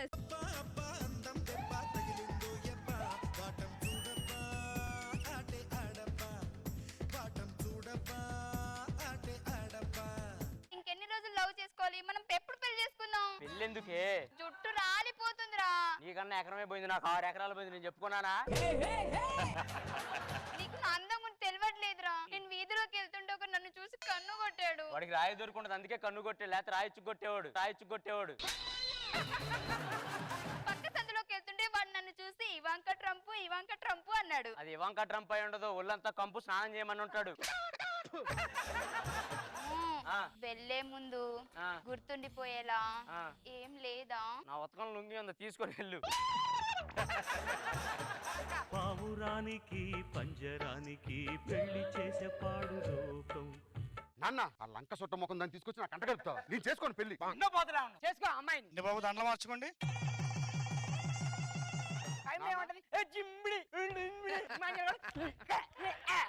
Bus. ఇంకెన్ని రోజులు love చేసుకోవాలి? మనం ఎప్పుడు పెళ్లి చేసుకుందాం? పెళ్ళెందుకే? జుట్టు రాలిపోతుందిరా. నీకన్నా ఎకరమే పోయింది, నాకు 6 ఎకరాలు పోయింది. నేను చెప్పుకున్నానా? నీకు నా అందం గురించి తెలియట్లేదురా. నేను వీధిలోకి వెళ్తుంటే ఒక నన్ను చూసి కన్ను కొట్టాడు. వాడికి రాయి దొరుకుంటది, అందుకే కన్ను కొట్టే, లేకపోతే రాయిచ్చు కొట్టేవాడు. పక్క సందులోకి వెళ్తుంటే వాడు నన్ను చూసి ఇవాంకా ట్రంప్ అన్నాడు. అది ఇవాంకా ట్రంప్ అయి ఉండదు, ఒళ్ళంతా కంపు స్నానం చేయమని ఉంటాడు. వెళ్ళే ముందు గుర్తుండిపోయేలా ఏం లేదా? నా ఉతకం లుంగి ఉంది, తీసుకొని వెళ్ళు. పావురానికి పంజరానికి పెళ్లి చేసే పాడు లోకం. నాన్న ఆ లంక సొట్ట ముఖం దాన్ని తీసుకొచ్చి నాకు అంట కలుపుతావా? నేను చేసుకోండి పెళ్లి. చేసుకో అమ్మాయిని. బాబు దండలు మార్చుకోండి.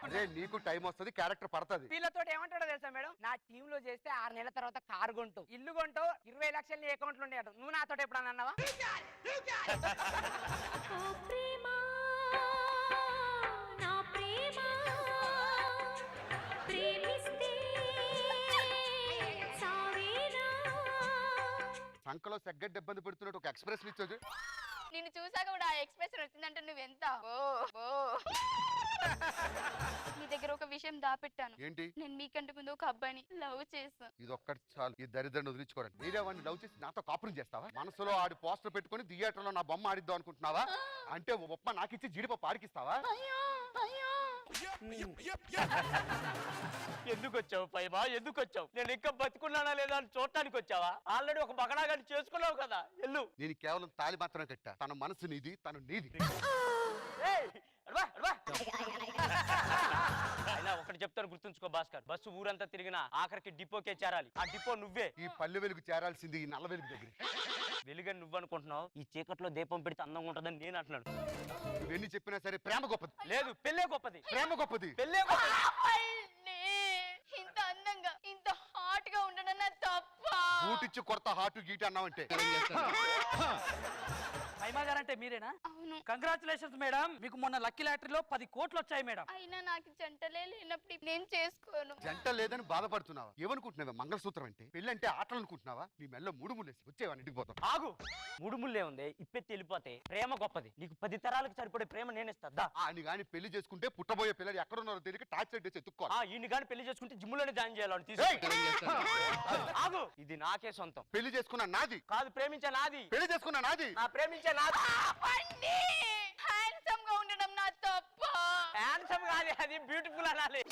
అదే నీకు టైం వస్తుంది, క్యారెక్టర్ పడుతుంది. వీళ్ళతో ఏమంటాడో తెలుసా మేడం? నా టీమ్ లో చేస్తే 6 నెలల తర్వాత కారు కొంటూ, ఇల్లు కొంటూ, 20 లక్షలు నీ అకౌంట్ లో ఉండేట. నువ్వు నాతో ఎప్పుడన్నా అన్నావా? సంకలో సెగ్గడ్డ ఇబ్బంది పెడుతున్నట్టు ఒక ఎక్స్ప్రెషన్ ఇచ్చోదు. నిన్ను చూసాక కూడా ఆ ఎక్స్ప్రెషన్ వచ్చిందంటే నువ్వెంత నీ దగ్గర ఒక విషయం దాపెట్టాను. ఏంటి? నేను మీకంటే ముందు ఒక అబ్బాయిని లవ్ చేశాను. ఇది ఒక్కటి చాలు, ఈ దరిద్రాన్ని వదిలించుకోవడానికి. మీరే వాడిని లవ్ చేసి నాతో కాపురం చేస్తావా? మనసులో ఆడి పోస్టర్ పెట్టుకుని థియేటర్ లో నా బొమ్మ ఆడిద్దాం అనుకుంటున్నావా? అంటే ఉప్మా నాకిచ్చి జీడిపప్పు ఆడికిస్తావా? ఎందుకు వచ్చావు పైమా? ఎందుకు వచ్చావు? నేను ఇంకా బతుకున్నానా లేదా అని చూడటానికి వచ్చావా? ఆల్రెడీ ఒక బగడాగాని చేసుకున్నావు కదా, ఎల్లు. నేను కేవలం తాళి మాత్రమే కట్టా. తన మనసు నీది, తను నీది. అయినా ఒకటి చెప్తాను, గుర్తుంచుకో భాస్కర్. బస్సు ఊరంతా తిరిగినా ఆఖరికి డిపోకే చేరాలి. ఆ డిపో నువ్వే. ఈ పల్లె వెలుగు చేరాల్సింది ఈ నల్ల వెలుగు దగ్గర. వెలుగని నువ్వు అనుకుంటున్నావు, ఈ చీకట్లో దీపం పెడితే అందంగా ఉంటుందని నేను అంటున్నాను. నువ్వెన్ని చెప్పినా సరే ప్రేమ గొప్పది. లేదు, పెళ్ళే గొప్పది. ప్రేమ గొప్పది. పెళ్ళే గొప్పది. ఇంత అందంగా ఇంత హాట్ గా ఉండడం నా తప్ప. ఊటిచ్చి కొరత హాటు గీట అన్నావంటే మహిమా గారు అంటే మీరేనా? అవును. కంగ్రాచులేషన్స్ మేడం, మీకు మొన్న లక్కీ లాటరీలో 10 కోట్లు వచ్చాయి మేడం. అయినా నాకు జంటలే లేనప్పుడు నేను చేసుకోను. జంట లేదని బాధపడుతున్నావా? ఏమనుకుంటున్నావా మంగళసూత్రం అంటే? పెళ్ళి అంటే ఆటలు అనుకుంటున్నావా? నీ మెల్ల 3 ముళ్ళేసి వచ్చేవా ఇంటికి పోతాం. ఆగు, 3 ముళ్ళే ఉంది, ఇప్పెత్తి వెళ్ళిపోతే. ప్రేమ గొప్పది. నీకు 10 తరాలకు సరిపడే ప్రేమ నేను ఇస్తా. అని గాని పెళ్లి చేసుకుంటే పుట్టబోయే పిల్లలు ఎక్కడున్నారో తెలియక టార్చర్ చేసి ఎత్తుక్కోవాలి. ఈయన గాని పెళ్లి చేసుకుంటే జిమ్లోనే జాయిన్ చేయాలని. ఆగు, ఇది నాకే సొంతం. పెళ్లి చేసుకున్న నాది కాదు, ప్రేమించే నాది. పెళ్లి చేసుకున్న నాది. నా ప్రేమించే నాది. హ్యాండ్సమ్ గా ఉండడం నా తప్ప. హ్యాండ్సమ్ కాదు, అది బ్యూటిఫుల్ అనాలి.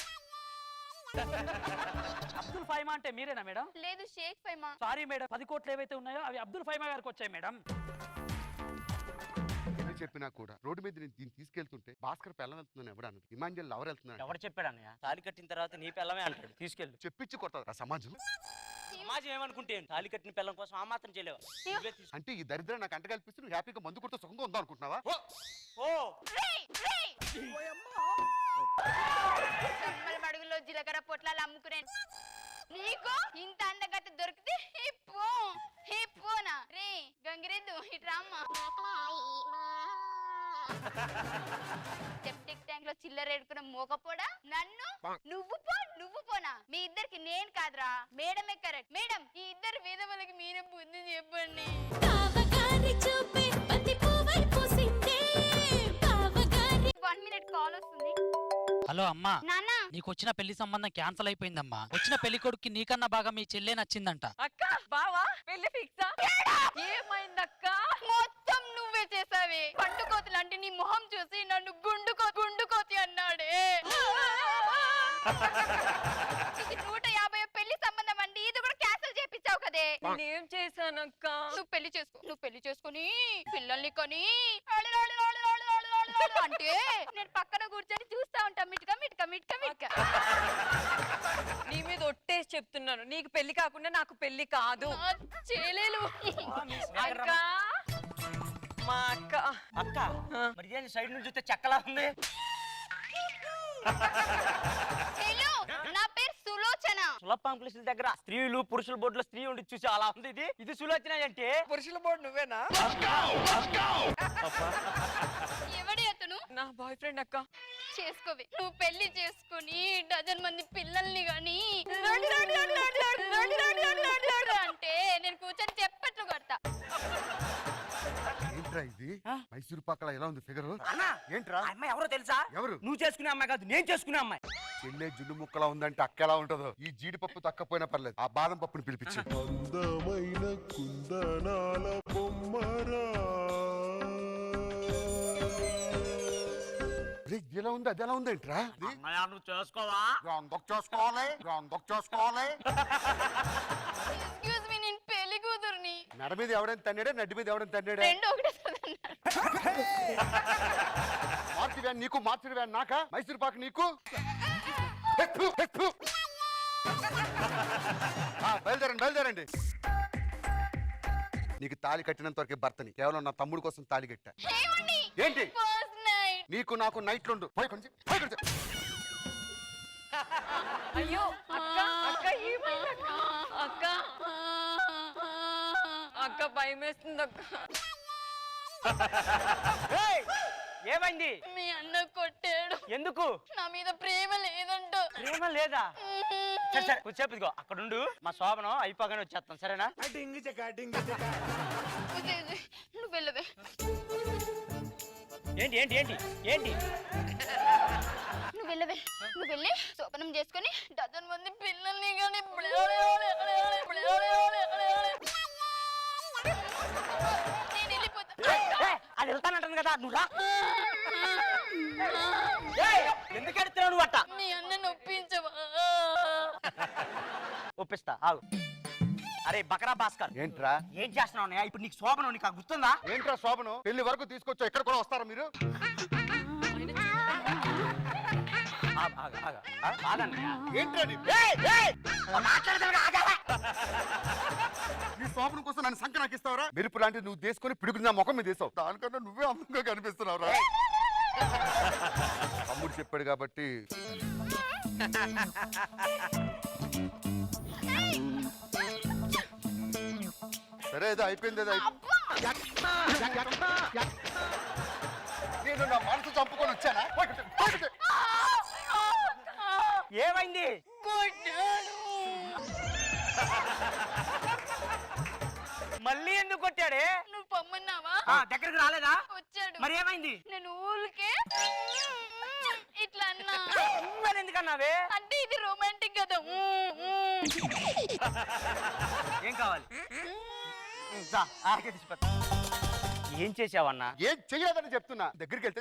అబ్దుల్ ఫైమా అంటే మీరేనా మేడం? లేదు, షేక్ ఫైమా. సారీ మేడం, 10 కోట్లు ఏవైతే ఉన్నాయో అవి అబ్దుల్ ఫైమా గారికి వచ్చాయి మేడం. ఎన్ని చెప్పినా కూడా రోడ్డు మీద నేను దీన్ని తీసుకెళ్తుంటే భాస్కర్ పెళ్ళం వెళ్తున్నాను ఎవడు అన్నది. ఇమాంజల్ లవర్ వెళ్తున్నాడు. ఎవరు చెప్పాడు అన్నయ్య? తాళి కట్టిన తర్వాత నీ పిల్లమే అంటాడు, తీసుకెళ్ళు. చెప్పించి కొడతారు సమాజం. సమాజం ఏమనుకుంటే తాళి కట్టిన పిల్లం కోసం ఆ మాత్రం చేయలేవా? అంటే ఈ దరిద్రం నాకు అంట కల్పిస్తూ నువ్వు హ్యాపీగా మందు కొడుతూ సుఖంగా ఉందా అనుకుంటున్నావా? మడుగులో జీలకర్ర పొట్లాలు అమ్ముకునే నీకు ఇంత అందగత దొరికితే పోనా రే గంగిరెద్దు ఇట్రామ్మా. సెప్టిక్ ట్యాంక్ లో చిల్లర ఎడుకున్న మోకపోడా నన్ను నువ్వు పోనా? మీ ఇద్దరికి నేను కాదురా, మేడమే కరెక్ట్. మేడం, ఈ ఇద్దరు వేదవులకి మీరే బుద్ధి చెప్పండి. కాల్ వస్తుంది. హలో అమ్మా, నాన్న, నీకు వచ్చిన పెళ్లి సంబంధం క్యాన్సల్ అయిపోయిందమ్మా. వచ్చిన పెళ్లి కొడుకు నీకన్నా బాగా మీ చెల్లె నచ్చిందంట. అక్క బావా పెళ్లి ఫిక్సా? ఏమైందక్క? మొత్తం నువ్వే చేసావే. పండుకోతులు అంటే నీ మొహం చూసి నన్ను గుండుకోతి అన్నాడే. ఇది 150 పెళ్లి సంబంధం అండి. ఇది కూడా క్యాన్సిల్ చేపించావు కదే. నేనేం చేశానక్క? నువ్వు పెళ్లి చేసుకుని పిల్లల్ని కొని అంటే నేను పక్కన కూర్చొని చూస్తా ఉంటా మిట్క. నీ మీద ఒట్టేసి చెప్తున్నాను, నీకు పెళ్లి కాకుండా నాకు పెళ్లి కాదు. చేయలేలు. అక్క, మా అక్క. అక్క మరి సైడ్ నుంచి చూస్తే చెక్కలా ఉంది. హలో, నా పేరు సులోచన. లవ్ కాంప్లెక్స్ దగ్గర స్త్రీలు పురుషుల బోర్డులో స్త్రీ ఉండి చూసి అలా ఉంది ఇది ఇది సులోచన అంటే పురుషుల బోర్డు నువ్వేనా? ఎవడే అతను? నా బాయ్ ఫ్రెండ్ అక్క. చేసుకోవే. నువ్వు పెళ్లి చేసుకుని డజన్ మంది పిల్లల్ని గాని అంటే నేను కూర్చొని చెప్పట్లు కొడతా. ఏంట్రా ఇది మైసూరు పాకలా ఎలా ఉంది ఫిగర్? అన్నా ఏంట్రా అమ్మాయి ఎవరో తెలుసా? ఎవరు? నువ్వు చేసుకునే అమ్మాయి కాదు, నేను చేసుకునే అమ్మాయి. చెల్లె జున్ను ముక్కలా ఉందంటే అక్క ఎలా ఉంటుందో. ఈ జీడిపప్పు తక్కపోయినా పర్లేదు, ఆ బాదం పప్పుని పిలిపించి. అందమైన కుందనాల బొమ్మరా ఎలా ఉంది అది ఎలా ఉందేంట్రా? అమ్మాయి నువ్వు చేసుకోవా? చేసుకోవాలి. ఎక్స్క్యూజ్ మీ, నేను పెళ్లి కూతుర్ని. నడ మీద ఎవడైనా తన్నాడే, నడ్డి మీద ఎవడైనా తన్నాడే? రెండు ఒకటే మార్చి వ్యాన్ నీకు, మార్చి వ్యాన్ నాకా? మైసూరు పాకు నీకు? బయలుదేరండి. నీకు తాళి కట్టినంత వరకే భర్తని, కేవలం నా తమ్ముడు కోసం తాళి కట్టా. ఏంటి నీకు నాకు నైట్లుండు? అయ్యో అక్క అక్క ఏమైంది అక్క? అక్క అక్క భయమేస్తుంది అక్క. ఏమైంది? మీ అన్న కొట్టాడు. ఎందుకు? నా మీద ప్రేమ లేదంట. ప్రేమ లేదా? సరే సరే కూర్చోపు, ఇదిగో అక్కడ ఉండు, మా శోభనం అయిపోగానే వచ్చేస్తాం, సరేనా? నువ్వు వెళ్ళవే. ఏంటి ఏంటి ఏంటి ఏంటి నువ్వు వెళ్ళవే. నువ్వు వెళ్ళి శోభనం చేసుకుని డజన్ మంది పిల్లల్ని కానీ నేను వెళ్ళిపోతా. అది వెళ్తానంటాను కదా, నువ్వు రా. ఎందుకు ఎడుతున్నావు నువ్వు అట్ట? మీ అన్నను ఒప్పించవా? ఒప్పిస్తా, ఆగు. అరే బకరా భాస్కర్, ఏంట్రా ఏం చేస్తున్నావు అన్నయ్య? ఇప్పుడు నీకు శోభనం, నీకు అది గుర్తుందా? ఏంట్రా శోభను? పెళ్లి వరకు తీసుకొచ్చా, ఇక్కడ కూడా వస్తారా మీరు? ఏంట్రా నీ శోభనం కోసం నన్ను సంఖ్య నాకు ఇస్తావరా? మెరుపు లాంటిది నువ్వు తీసుకొని పిడుగుని నా ముఖం మీద వేసావు. దానికన్నా నువ్వే అందంగా కనిపిస్తున్నావురా. తమ్ముడు చెప్పాడు కాబట్టి. సరే ఏదో అయిపోయింది. నేను నా మనసు చంపుకొని వచ్చానా? ఏమైంది? మళ్ళీ ఎందుకు కొట్టాడే? నువ్వు పొమ్మన్నావా? దగ్గరికి రాలేదా? వచ్చాడు. మరి ఏమైంది? నేను ఊరికే ఇట్లా అన్నా. మరి ఎందుకన్నావే? అంటే ఇది రొమాంటిక్ కదా. ఏం కావాలి? ఏం చేసావన్నా? ఏం చెయ్యలేదని చెప్తున్నా. దగ్గరికి వెళ్తే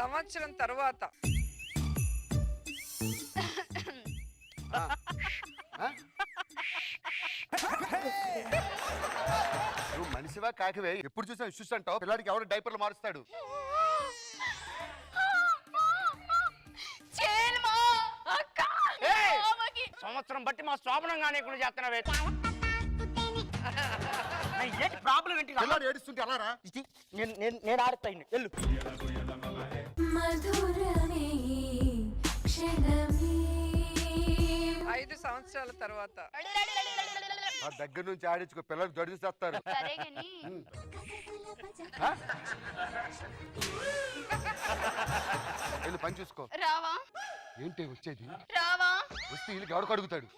సంవత్సరం తర్వాత నువ్వు మనిషివా కాకివే? ఎప్పుడు చూసా ఇష్యూస్ అంటావు. పిల్లాడికి ఎవరు డైపర్లు మారుస్తాడు? సంవత్సరం బట్టి మా శోభనం కానీ చేస్తున్నావే. ఏంటి ప్రాబ్లం ఏంటి? పిల్లాడు ఏడుస్తుంటే అలా రా. నేను ఆడుతా, వెళ్ళు. మధురమే క్షణమే 5 సంవత్సరాల తర్వాత ఆ దగ్గర నుంచి ఆడించుకో, పిల్లలు గడిచేస్తారు. సరే గాని వెళ్ళి పని చూసుకో. రావా? ఏంటి వచ్చేది? రావా? వస్తే వీళ్ళకి ఎవడు కడుగుతాడు?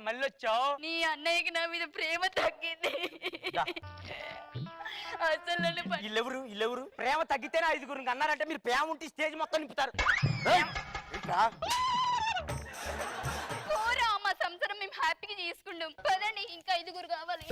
మళ్ళీ వచ్చావు? నీ అన్నయ్యకి నా మీద ప్రేమ తగ్గింది. అసలు నన్ను వీళ్ళెవరు? ప్రేమ తగ్గితేనే 5 అన్నారంటే మీరు ప్రేమ ఉంటే స్టేజ్ మొత్తం నింపుతారు. మా సంసారం మేము హ్యాపీగా చేసుకుంటాం. పదండి, ఇంకా 5 కావాలి.